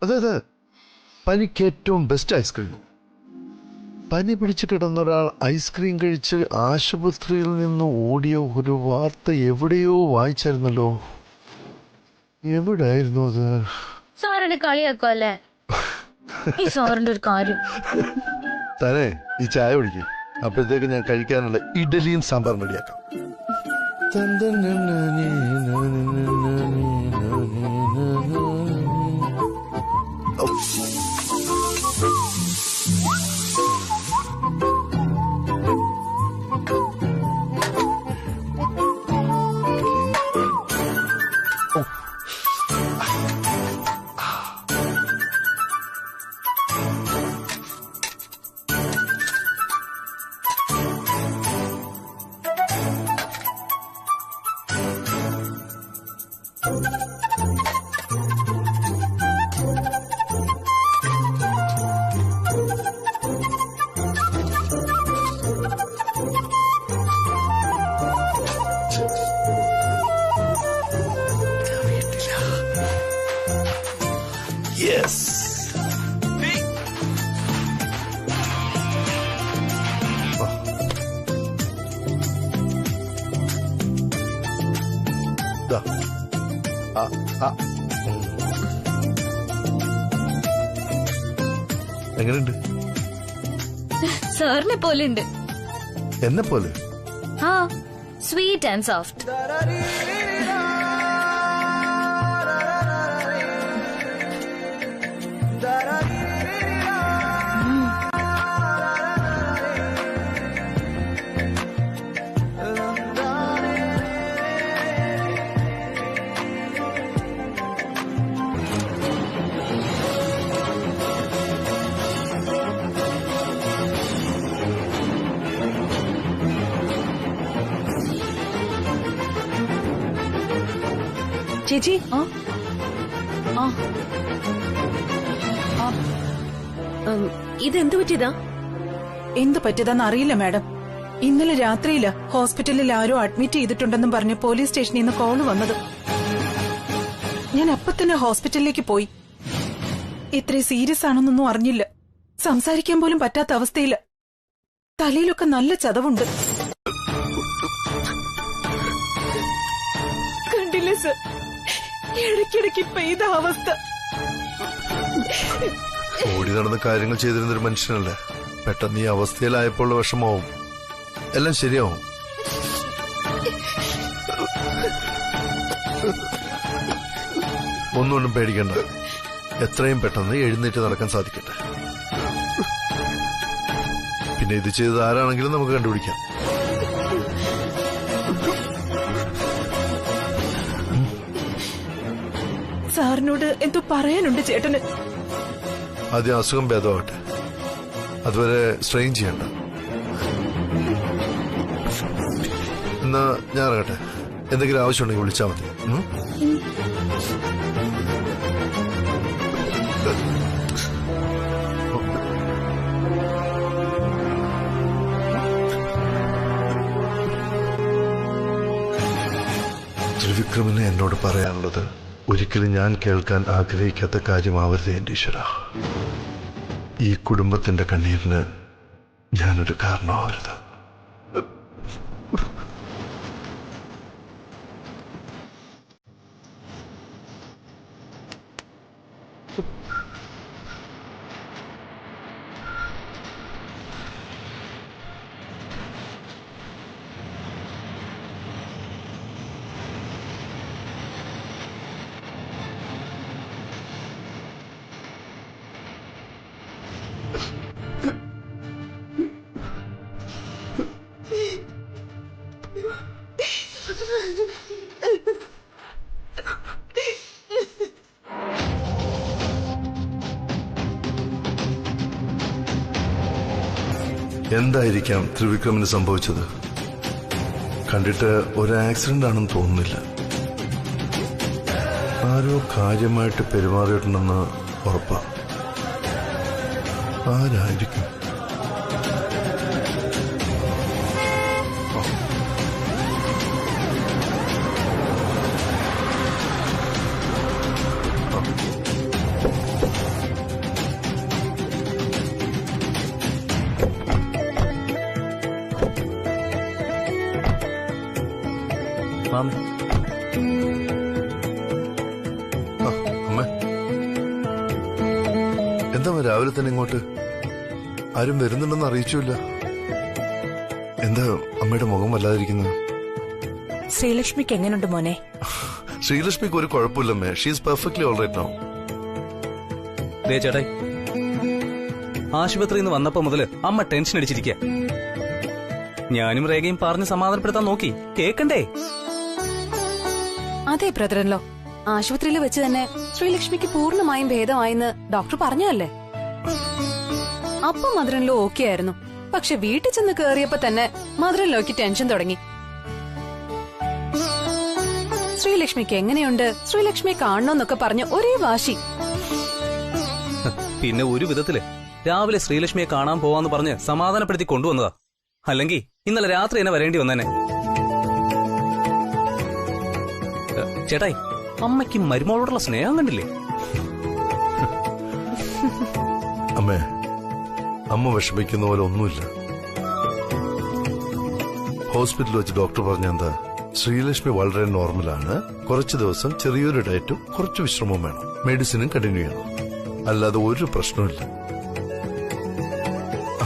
അതെ അതെ, പനിക്ക് ഏറ്റവും ബെസ്റ്റ് ഐസ്ക്രീം. പനി പിടിച്ചു കിടന്ന ഒരാൾ ഐസ്ക്രീം കഴിച്ച് ആശുപത്രിയിൽ നിന്ന് ഓടിയ ഒരു വാർത്ത എവിടെയോ വായിച്ചായിരുന്നല്ലോ. എവിടെയായിരുന്നു അത്? സാറിന് കളിയാക്കോ അല്ലേ ഈ സാറിന്റെ ഒരു കാര്യം. തന്നെ ഈ ചായ കുടിക്കും, അപ്പോഴത്തേക്ക് ഞാൻ കഴിക്കാനുള്ള ഇഡലിയും സാമ്പാറും റെഡിയാക്കാം. Yes. എങ്ങനെയുണ്ട്? സാറിനെ പോലെ ഉണ്ട്. എന്നെ പോലെ? Sweet and soft. ചേച്ചി, ഇതെന്ത് പറ്റിയതാ? എന്ത് പറ്റിയതാന്ന് അറിയില്ല മാഡം. ഇന്നലെ രാത്രിയില് ഹോസ്പിറ്റലിൽ ആരോ അഡ്മിറ്റ് ചെയ്തിട്ടുണ്ടെന്നും പറഞ്ഞ് പോലീസ് സ്റ്റേഷനിൽ നിന്ന് കോള് വന്നത്. ഞാൻ അപ്പൊ തന്നെ ഹോസ്പിറ്റലിലേക്ക് പോയി. ഇത്ര സീരിയസ് ആണെന്നൊന്നും അറിഞ്ഞില്ല. സംസാരിക്കാൻ പോലും പറ്റാത്ത അവസ്ഥയില്. തലയിലൊക്കെ നല്ല ചതവുണ്ട്. കണ്ടില്ലേ സർ, ഇടയ്ക്കിടയ്ക്ക് ഇപ്പൊ ഇതാ അവസ്ഥ. ഓടി നടന്ന കാര്യങ്ങൾ ചെയ്തിരുന്നൊരു മനുഷ്യനല്ലേ, പെട്ടെന്ന് ഈ അവസ്ഥയിലായപ്പോൾ വിഷമാവും. എല്ലാം ശരിയാവും. ഒന്നുകൊണ്ടും പേടിക്കണ്ട, എത്രയും പെട്ടെന്ന് എഴുന്നേറ്റ് നടക്കാൻ സാധിക്കട്ടെ. പിന്നെ ഇത് ചെയ്തത് ആരാണെങ്കിലും നമുക്ക് കണ്ടുപിടിക്കാം. സാറിനോട് എന്തോ പറയാനുണ്ട് ചേട്ടന്. ആദ്യം അസുഖം ഭേദമാവട്ടെ, അതുവരെ സ്ട്രെയിൻ ചെയ്യണ്ട. എന്നാ ഞാൻ ഇറങ്ങട്ടെ. എന്തെങ്കിലും ആവശ്യമുണ്ടെങ്കിൽ വിളിച്ചാൽ മതി. ത്രിവിക്രമിന് എന്നോട് പറയാനുള്ളത്, ഒരിക്കലും ഞാൻ കേൾക്കാൻ ആഗ്രഹിക്കാത്ത കാര്യമാവരുത് എന്റെ ഈശ്വര. ഈ കുടുംബത്തിന്റെ കണ്ണീരിന് ഞാനൊരു കാരണമാവരുത്. എന്തായിരിക്കാം ത്രിവിക്രമിന് സംഭവിച്ചത്? കണ്ടിട്ട് ഒരു ആക്സിഡന്റ് ആണെന്ന് തോന്നുന്നില്ല. ആരോ കാര്യമായിട്ട് പെരുമാറിയിട്ടുണ്ടെന്ന് ഉറപ്പാ. ആരായിരിക്കും? മാമി, അമ്മ എന്താ രാവിലെ തന്നെ ഇങ്ങോട്ട്? ആരും വരുന്നുണ്ടെന്ന് അറിയിച്ചില്ല. എന്താ അമ്മയുടെ മുഖം വല്ലാതിരിക്കുന്നത്? ശ്രീലക്ഷ്മിക്ക് എങ്ങനെയുണ്ട് മോനെ? ശ്രീലക്ഷ്മിക്ക് ഒരു കുഴപ്പമില്ലമ്മേ. She's perfectly all right now. ദേ ചേട്ടായി, ആശുപത്രിയിൽ നിന്ന് വന്നപ്പോ മുതല് അമ്മ ടെൻഷൻ അടിച്ചിരിക്കുക. ഞാനും രേഖയും പറഞ്ഞ് സമാധാനപ്പെടുത്താൻ നോക്കി, കേക്കണ്ടേ? അതെ ബ്രദറല്ലോ, ആശുപത്രിയിൽ വെച്ച് തന്നെ ശ്രീലക്ഷ്മിക്ക് പൂർണ്ണമായും ഭേദമായെന്ന് ഡോക്ടർ പറഞ്ഞതല്ലേ. അപ്പം മദറിൻലോ ഓക്കെ ആയിരുന്നു. പക്ഷെ വീട്ടിൽ ചെന്ന് കേറിയപ്പോ തന്നെ മദറിൻലോയ്ക്ക് ടെൻഷൻ തുടങ്ങി. ശ്രീലക്ഷ്മിക്ക് എങ്ങനെയുണ്ട്, ശ്രീലക്ഷ്മിയെ കാണണമെന്നൊക്കെ പറഞ്ഞ് ഒരേ വാശി. പിന്നെ ഒരു വിധത്തില് രാവിലെ ശ്രീലക്ഷ്മിയെ കാണാൻ പോവാന്ന് പറഞ്ഞ് സമാധാനപ്പെടുത്തി കൊണ്ടുവന്നതാ. അല്ലെങ്കിൽ ഇന്നലെ രാത്രി തന്നെ വരേണ്ടി വന്നേനെ. ചേട്ടായി, അമ്മയ്ക്ക് മരുമോളോടുള്ള സ്നേഹം കണ്ടില്ലേ? അമ്മേ, അമ്മ വിഷമിക്കുന്ന പോലെ ഒന്നുമില്ല. ഹോസ്പിറ്റലിൽ വെച്ച് ഡോക്ടർ പറഞ്ഞ എന്താ, ശ്രീലക്ഷ്മി വളരെ നോർമലാണ്. കുറച്ചു ദിവസം ചെറിയൊരു ഡയറ്റും കുറച്ച് വിശ്രമവും വേണം. മെഡിസിനും കണ്ടിന്യൂ ചെയ്യണം. അല്ലാതെ ഒരു പ്രശ്നമില്ല.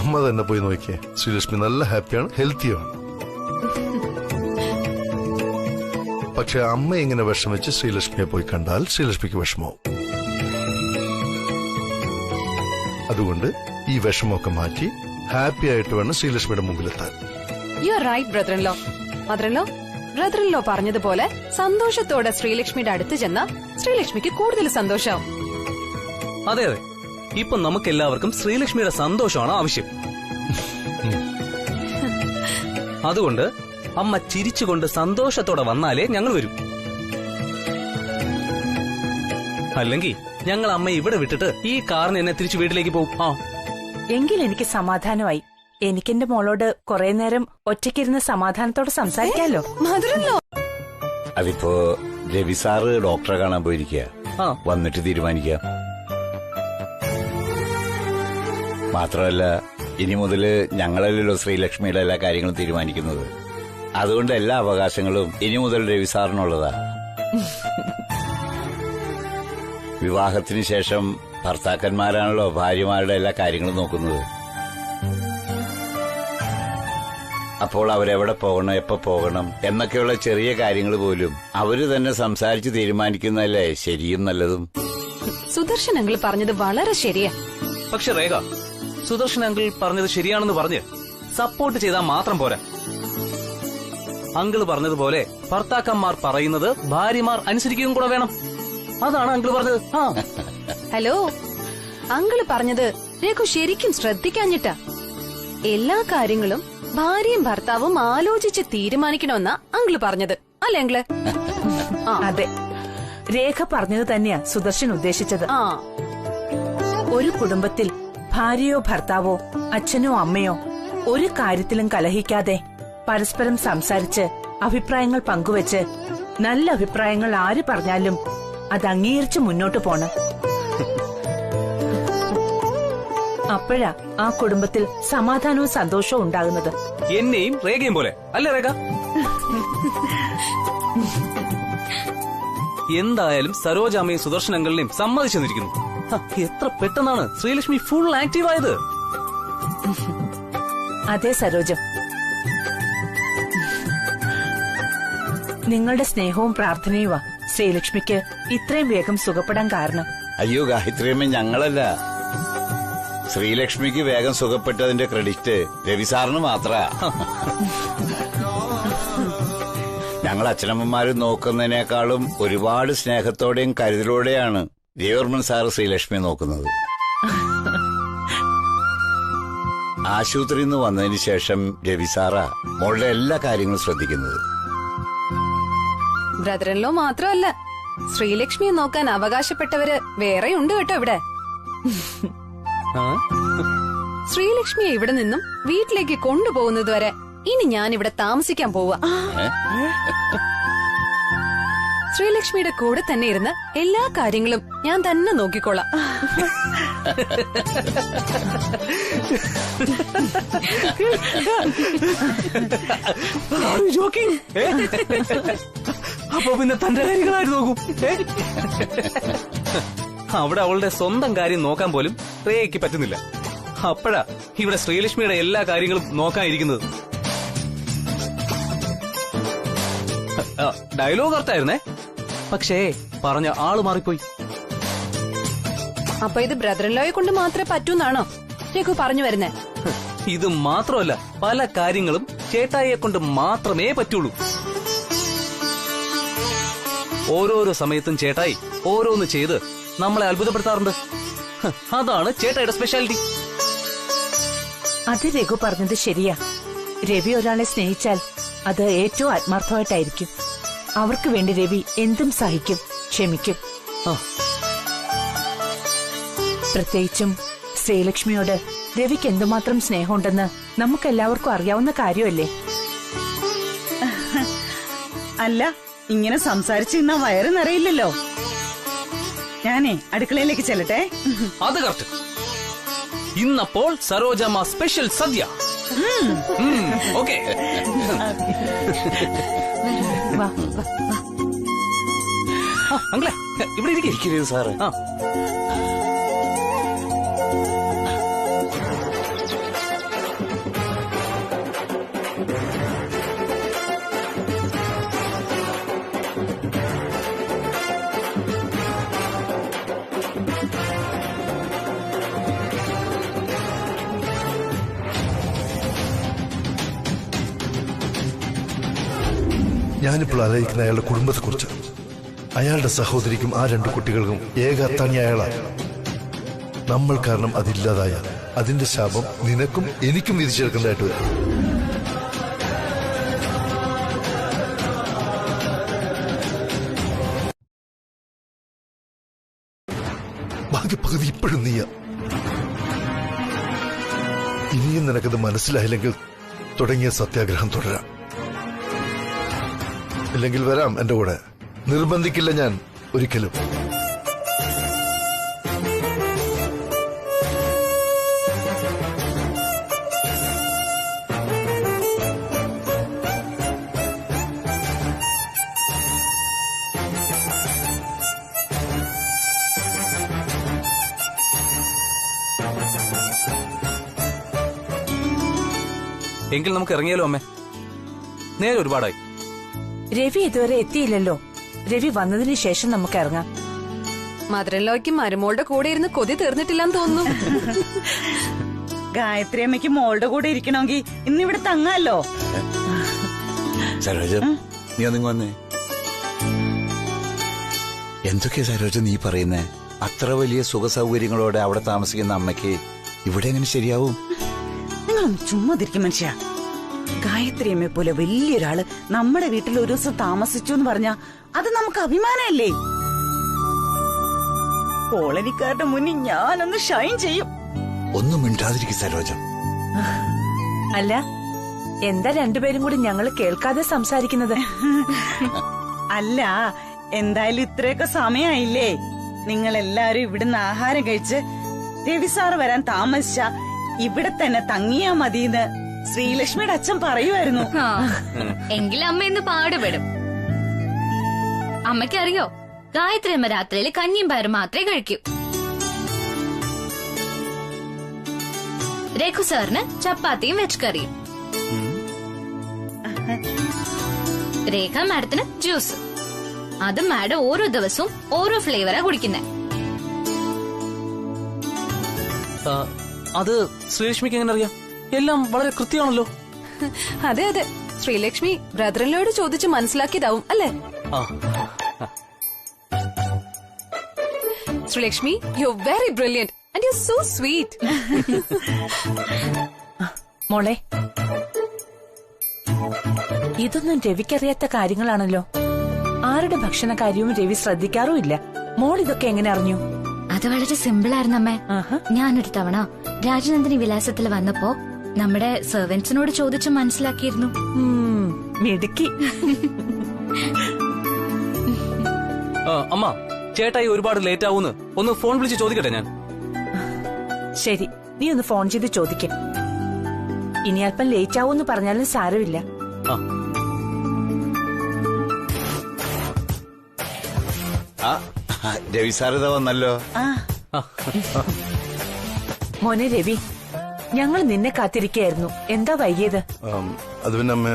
അമ്മ തന്നെ പോയി നോക്കിയേ. ശ്രീലക്ഷ്മി നല്ല ഹാപ്പിയാണ്, ഹെൽത്തിയാണ്. പക്ഷെ അമ്മ ഇങ്ങനെ വിഷമിച്ച് ശ്രീലക്ഷ്മിയെ പോയി കണ്ടാൽ ശ്രീലക്ഷ്മിക്ക് വിഷമവും. അതുകൊണ്ട് ഈ വിഷമമൊക്കെ മാറ്റി ഹാപ്പി ആയിട്ട് വേണം ശ്രീലക്ഷ്മിയുടെ മുമ്പിലെത്താൻ. You are right brother in law. Brother in law പറഞ്ഞതുപോലെ സന്തോഷത്തോടെ ശ്രീലക്ഷ്മിയുടെ അടുത്ത് ചെന്ന ശ്രീലക്ഷ്മിക്ക് കൂടുതൽ സന്തോഷാവും. അതെ അതെ, ഇപ്പൊ നമുക്ക് എല്ലാവർക്കും ശ്രീലക്ഷ്മിയുടെ സന്തോഷമാണ് ആവശ്യം. അതുകൊണ്ട് അമ്മ ചിരിച്ചുകൊണ്ട് സന്തോഷത്തോടെ വന്നാലേ ഞങ്ങൾ വരും. അല്ലെങ്കിൽ ഞങ്ങൾ അമ്മ ഇവിടെ വിട്ടിട്ട് ഈ കാറിന് എന്നെ തിരിച്ചു വീട്ടിലേക്ക് പോകും. എങ്കിൽ എനിക്ക് സമാധാനമായി. എനിക്കെന്റെ മോളോട് കുറെ നേരം ഒറ്റയ്ക്കിരുന്ന് സമാധാനത്തോടെ സംസാരിക്കാലോ. അതിപ്പോ രവി സാറ് ഡോക്ടറെ കാണാൻ പോയിരിക്കുക. വന്നിട്ട് തീരുമാനിക്കാം. മാത്രമല്ല, ഇനി മുതല് ഞങ്ങളല്ലല്ലോ ശ്രീലക്ഷ്മിയുടെ എല്ലാ കാര്യങ്ങളും തീരുമാനിക്കുന്നത്. അതുകൊണ്ട് എല്ലാ അവകാശങ്ങളും ഇനി മുതൽ രവി സാറിനുള്ളതാ. വിവാഹത്തിന് ശേഷം ഭർത്താക്കന്മാരാണല്ലോ ഭാര്യമാരുടെ എല്ലാ കാര്യങ്ങളും നോക്കുന്നത്. അപ്പോൾ അവരെവിടെ പോകണം, എപ്പോ പോകണം എന്നൊക്കെയുള്ള ചെറിയ കാര്യങ്ങൾ പോലും അവര് തന്നെ സംസാരിച്ച് തീരുമാനിക്കുന്നതല്ലേ ശരിയും നല്ലതും. സുദർശൻ അങ്കിൾ പറഞ്ഞത് വളരെ ശരിയാ. പക്ഷെ രേഖ, സുദർശൻ അങ്കിൾ പറഞ്ഞത് ശരിയാണെന്ന് പറഞ്ഞ് സപ്പോർട്ട് ചെയ്താൽ മാത്രം പോരാ. അങ്കിള് പറഞ്ഞതുപോലെ ഭർത്താക്കന്മാർ പറയുന്നത് ഭാര്യമാർ അനുസരിക്കുകയും കൂടെ വേണം. അതാണ് അങ്കിള് പറഞ്ഞത്. ഹലോ, അങ്കിള് പറഞ്ഞത് രഘു ശരിക്കും ശ്രദ്ധിക്കാഞ്ഞിട്ടാ. എല്ലാ കാര്യങ്ങളും ഭാര്യയും ഭർത്താവും ആലോചിച്ച് തീരുമാനിക്കണമെന്നാ അങ്കിള് പറഞ്ഞത്, അല്ലേ അങ്കിള്? അതെ, രേഖ പറഞ്ഞത് തന്നെയാ സുദർശൻ ഉദ്ദേശിച്ചത്. ഒരു കുടുംബത്തിൽ ഭാര്യയോ ഭർത്താവോ അച്ഛനോ അമ്മയോ ഒരു കാര്യത്തിലും കലഹിക്കാതെ പരസ്പരം സംസാരിച്ച് അഭിപ്രായങ്ങൾ പങ്കുവച്ച് നല്ല അഭിപ്രായങ്ങൾ ആര് പറഞ്ഞാലും അത് അംഗീകരിച്ച് മുന്നോട്ട് പോണം. അപ്പോഴാ ആ കുടുംബത്തിൽ സമാധാനവും സന്തോഷവും ഉണ്ടാകുന്നത്. എന്നെയും രേഖയും പോലെ അല്ലേ രേഖ? എന്തായാലും സരോജാമ്മയും സുദർശൻ അങ്കിളിനെയും സമ്മതിച്ചു തന്നിരിക്കുന്നു. എത്ര പെട്ടെന്നാണ് ശ്രീലക്ഷ്മി ഫുൾ ആക്റ്റീവ് ആയത്. അതെ സരോജം, നിങ്ങളുടെ സ്നേഹവും പ്രാർത്ഥനയുമാ ശ്രീലക്ഷ്മിക്ക് ഇത്രയും വേഗം സുഖപ്പെടാൻ കാരണം. അയ്യോ ഗായത്രിയമ്മ, ഞങ്ങളല്ല. ശ്രീലക്ഷ്മിക്ക് വേഗം സുഖപ്പെട്ടതിന്റെ ക്രെഡിറ്റ് രവി സാറിന് മാത്രാ. ഞങ്ങൾ അച്ഛനമ്മമാര് നോക്കുന്നതിനേക്കാളും ഒരുപാട് സ്നേഹത്തോടെയും കരുതലോടെയാണ് രവിവർമ്മൻ സാറ് ശ്രീലക്ഷ്മിയെ നോക്കുന്നത്. ആശുപത്രിയിൽ നിന്ന് വന്നതിന് ശേഷം രവി സാറാ മോളുടെ എല്ലാ കാര്യങ്ങളും ശ്രദ്ധിക്കുന്നത്. ബ്രദറിൻലോ മാത്രമല്ല, ശ്രീലക്ഷ്മിയെ നോക്കാൻ അവകാശപ്പെട്ടവര് വേറെയുണ്ട് കേട്ടോ ഇവിടെ. ശ്രീലക്ഷ്മിയെ ഇവിടെ നിന്നും വീട്ടിലേക്ക് കൊണ്ടുപോകുന്നത് വരെ ഇനി ഞാൻ ഇവിടെ താമസിക്കാൻ പോവാ. ശ്രീലക്ഷ്മിയുടെ കൂടെ തന്നെ ഇരുന്ന് എല്ലാ കാര്യങ്ങളും ഞാൻ തന്നെ നോക്കിക്കോളാം. അപ്പൊ പിന്നെ തന്റെ കാര്യങ്ങളായിട്ട് നോക്കും. അവിടെ അവളുടെ സ്വന്തം കാര്യം നോക്കാൻ പോലും റേയ്ക്ക് പറ്റുന്നില്ല. അപ്പോഴാ ഇവിടെ ശ്രീലക്ഷ്മിയുടെ എല്ലാ കാര്യങ്ങളും നോക്കാനിരിക്കുന്നത്. ഡയലോഗ് അർത്ഥായിരുന്നേ, പക്ഷേ പറഞ്ഞ ആള് മാറിപ്പോയി. അപ്പൊ ഇത് ബ്രദറിൻലോയെ കൊണ്ട് മാത്രമേ പറ്റൂന്നാണോ രഘു പറഞ്ഞു വരുന്നേ? ഇത് മാത്രമല്ല, പല കാര്യങ്ങളും ചേട്ടായിയെ കൊണ്ട് മാത്രമേ പറ്റുള്ളൂ. ഓരോരോ സമയത്തും ചേട്ടായി ഓരോന്ന് ചെയ്ത് നമ്മളെ അത്ഭുതപ്പെടുത്താറുണ്ട്. അതാണ് ചേട്ടായിയുടെ സ്പെഷ്യാലിറ്റി. അത് രഘു പറഞ്ഞത് ശരിയാ. രവി ഒരാളെ സ്നേഹിച്ചാൽ അത് ഏറ്റവും ആത്മാർത്ഥമായിട്ടായിരിക്കും. അവർക്ക് വേണ്ടി രവി എന്തും സഹിക്കും, ക്ഷമിക്കും. പ്രത്യേകിച്ചും ശ്രീലക്ഷ്മിയോട് രവിക്ക് എന്തുമാത്രം സ്നേഹമുണ്ടെന്ന് നമുക്കെല്ലാവർക്കും അറിയാവുന്ന കാര്യമല്ലേ? അല്ല, ഇങ്ങനെ സംസാരിച്ചിരുന്ന വയറ് നിറയില്ലല്ലോ. ഞാനേ അടുക്കളയിലേക്ക് ചെല്ലട്ടെ. അത് കറക്റ്റ്. ഇന്നപ്പോൾ സരോജമ്മ സ്പെഷ്യൽ സദ്യ. ഓക്കെ, അങ്ങളെ ഇവിടെ ഇരിക്കരുത് സാറ്. ഞാനിപ്പോൾ ആലോചിക്കുന്ന അയാളുടെ കുടുംബത്തെക്കുറിച്ച്. അയാളുടെ സഹോദരിക്കും ആ 2 കുട്ടികൾക്കും ഏക അത്താണി അയാളാണ്. നമ്മൾ കാരണം അതില്ലാതായ അതിന്റെ ശാപം നിനക്കും എനിക്കും വിധിച്ചെടുക്കേണ്ടതായിട്ട് വരും. ബാക്കി പകുതി ഇപ്പോഴും നീയ. ഇനിയും നിനക്കത് മനസ്സിലായില്ലെങ്കിൽ തുടങ്ങിയ സത്യാഗ്രഹം തുടരാം. ഇല്ലെങ്കിൽ വരാം എന്റെ കൂടെ. നിർബന്ധിക്കില്ല ഞാൻ ഒരിക്കലും. എങ്കിൽ നമുക്ക് ഇറങ്ങിയാലോ അമ്മേ? നേരെ ഒരുപാടായി. രവി ഇതുവരെ എത്തിയില്ലല്ലോ. രവി വന്നതിന് ശേഷം നമുക്ക് ഇറങ്ങാം. മദറിൻലോയ്ക്ക് മരുമോളുടെ കൂടെ ഇരുന്ന് കൊതി തീർന്നിട്ടില്ലെന്ന് തോന്നുന്നു. ഗായത്രി അമ്മയ്ക്ക് മോളുടെ കൂടെ ഇരിക്കണമെങ്കിൽ ഇന്നിവിടെ തങ്ങാലോ. സരോജ, നീ ഒന്നിങ്ങ് വന്നേ. എന്തൊക്കെയാ സരോജ നീ പറയുന്നേ? അത്ര വലിയ സുഖ സൗകര്യങ്ങളോടെ അവിടെ താമസിക്കുന്ന അമ്മയ്ക്ക് ഇവിടെ എങ്ങനെ ശരിയാവും? നിങ്ങളൊന്ന് ചുമ്മാതിരിക്കും മനുഷ്യ. ഗായത്രി അമ്മയെ പോലെ വലിയൊരാള് നമ്മുടെ വീട്ടിൽ ഒരു ദിവസം താമസിച്ചു എന്ന് പറഞ്ഞാ അത് നമുക്ക് അഭിമാനമല്ലേ? കോളനിക്കാരുടെ മുന്നിൽ ഞാനൊന്ന് ഷൈൻ ചെയ്യും. ഒന്നും മിണ്ടാതിരിക്കും സരോജ. അല്ല, എന്താ രണ്ടുപേരും കൂടി ഞങ്ങള് കേൾക്കാതെ സംസാരിക്കുന്നത്? അല്ല, എന്തായാലും ഇത്രയൊക്കെ സമയമായില്ലേ? നിങ്ങൾ എല്ലാരും ഇവിടുന്ന് ആഹാരം കഴിച്ച് രവി സാറ് വരാൻ താമസിച്ച ഇവിടെ തന്നെ തങ്ങിയാ മതിയെന്ന് ശ്രീലക്ഷ്മിയുടെ അച്ഛൻ പറയുമായിരുന്നു. എങ്കിൽ അമ്മ ഇന്ന് പാടുപെടും. അമ്മയ്ക്കറിയോ, ഗായത്രി അമ്മ രാത്രിയിൽ കഞ്ഞിയും പയറും മാത്രമേ കഴിക്കൂ. രഘു സാറിന് ചപ്പാത്തിയും വെച്ച് കറിയും. രേഖ മാഡത്തിന് ജ്യൂസ്. അത് മാഡം ഓരോ ദിവസവും ഓരോ ഫ്ലേവറാ കുടിക്കുന്നേ. അത് ശ്രീലക്ഷ്മിക്ക് എങ്ങനെ അറിയാം? എല്ലാം വളരെ കൃത്യമാണല്ലോ. അതെ അതെ, ശ്രീലക്ഷ്മി ബ്രദറിനോട് ചോദിച്ച് മനസ്സിലാക്കിയതാവും അല്ലേ? Sreelakshmi, you very brilliant and you so sweet. മോളെ, ഇതൊന്നും രവിക്കറിയാത്ത കാര്യങ്ങളാണല്ലോ. ആരുടെ ഭക്ഷണ കാര്യവും രവി ശ്രദ്ധിക്കാറുമില്ല. മോൾ ഇതൊക്കെ എങ്ങനെ അറിഞ്ഞു? അത് വളരെ സിമ്പിൾ ആയിരുന്നു അമ്മേ. ഞാനൊരു തവണ രാജനന്ദിനി വിലാസത്തിൽ വന്നപ്പോ നമ്മുടെ സെർവന്റ്സിനോട് ചോദിച്ച് മനസ്സിലാക്കിയിരുന്നു. മിടുക്കി. അമ്മ, ചേട്ടായി ഒരുപാട് ലേറ്റ് ആവൂന്ന് ഒന്ന് ഫോൺ വിളിച്ച് ചോദിക്കട്ടെ ഞാൻ? ശരി, നീ ഒന്ന് ഫോൺ ചെയ്ത് ചോദിക്ക. ഇനി അല്പം ലേറ്റ് ആവൂന്ന് പറഞ്ഞാലും സാരമില്ല. രവി സാർ ഇതാ വന്നല്ലോ. മോനെ രവി, ഞങ്ങൾ നിന്നെ കാത്തിരിക്കയായിരുന്നു. എന്താ വൈകിയത്? അത് പിന്നെ അമ്മ,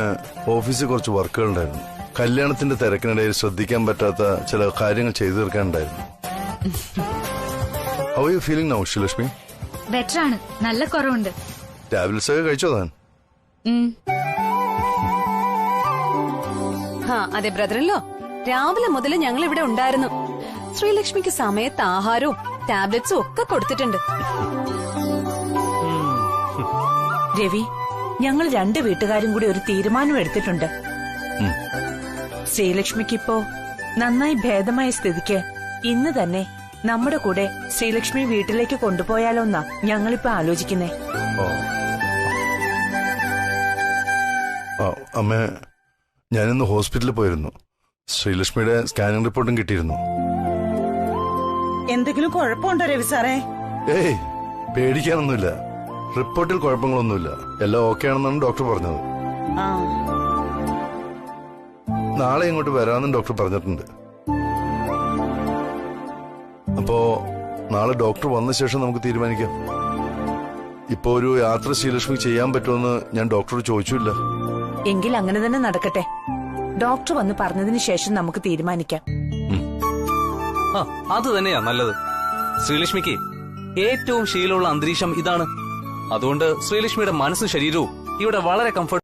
ഓഫീസിൽ കുറച്ച് വർക്കുകൾ ഉണ്ടായിരുന്നു. കല്യാണത്തിന്റെ തിരക്കിനിടയിൽ ശ്രദ്ധിക്കാൻ പറ്റാത്ത ചില കാര്യങ്ങൾ ചെയ്തു തീർക്കാനുണ്ടായിരുന്നു. How are you feeling now Sreelakshmi? Better ആണ്, നല്ല കുറവുണ്ട്. ടാബ്ലറ്റ്സ് ഒക്കെ കഴിച്ചോ താൻ? അതെ ബ്രദറിലോ, രാവിലെ മുതൽ ഞങ്ങൾ ഇവിടെ ഉണ്ടായിരുന്നു. ശ്രീലക്ഷ്മിക്ക് സമയത്ത് ആഹാരവും ടാബ്ലറ്റ്സും ഒക്കെ കൊടുത്തിട്ടുണ്ട്. രവി, ഞങ്ങൾ രണ്ട് വീട്ടുകാരും കൂടി ഒരു തീരുമാനം എടുത്തിട്ടുണ്ട്. ശ്രീലക്ഷ്മിക്കിപ്പോ നന്നായി ഭേദമായ സ്ഥിതിക്ക് ഇന്ന് തന്നെ നമ്മുടെ കൂടെ ശ്രീലക്ഷ്മി വീട്ടിലേക്ക് കൊണ്ടുപോയാലോന്നാ ഞങ്ങളിപ്പോ ആലോചിക്കുന്നേ. അമ്മ, ഞാനിന്ന് ഹോസ്പിറ്റലിൽ പോയിരുന്നു. ശ്രീലക്ഷ്മിയുടെ സ്കാനിംഗ് റിപ്പോർട്ടും കിട്ടിയിരുന്നു. എന്തെങ്കിലും കുഴപ്പമുണ്ടോ രവി സാറേ? ഏയ്, പേടിക്കാനൊന്നുമില്ല. റിപ്പോർട്ടിൽ കുഴപ്പങ്ങളൊന്നുമില്ല. എല്ലാം ഓക്കെ ആണെന്നാണ് ഡോക്ടർ പറഞ്ഞത്. നാളെ ഇങ്ങോട്ട് വരാമെന്നും ഡോക്ടർ പറഞ്ഞിട്ടുണ്ട്. അപ്പോ നാളെ ഡോക്ടർ വന്ന ശേഷം നമുക്ക് തീരുമാനിക്കാം. ഇപ്പോ ഒരു യാത്ര ശ്രീലക്ഷ്മി ചെയ്യാൻ പറ്റുമെന്ന് ഞാൻ ഡോക്ടറോട് ചോദിച്ചില്ല. എങ്കിൽ അങ്ങനെ തന്നെ നടക്കട്ടെ. ഡോക്ടർ വന്ന് പറഞ്ഞതിന് ശേഷം നമുക്ക് തീരുമാനിക്കാം. അത് തന്നെയാ നല്ലത്. ശ്രീലക്ഷ്മിക്ക് ഏറ്റവും ശീലമുള്ള അന്തരീക്ഷം ഇതാണ്. അതുകൊണ്ട് ശ്രീലക്ഷ്മിയുടെ മനസ്സും ശരീരവും ഇവിടെ വളരെ കംഫർട്ട്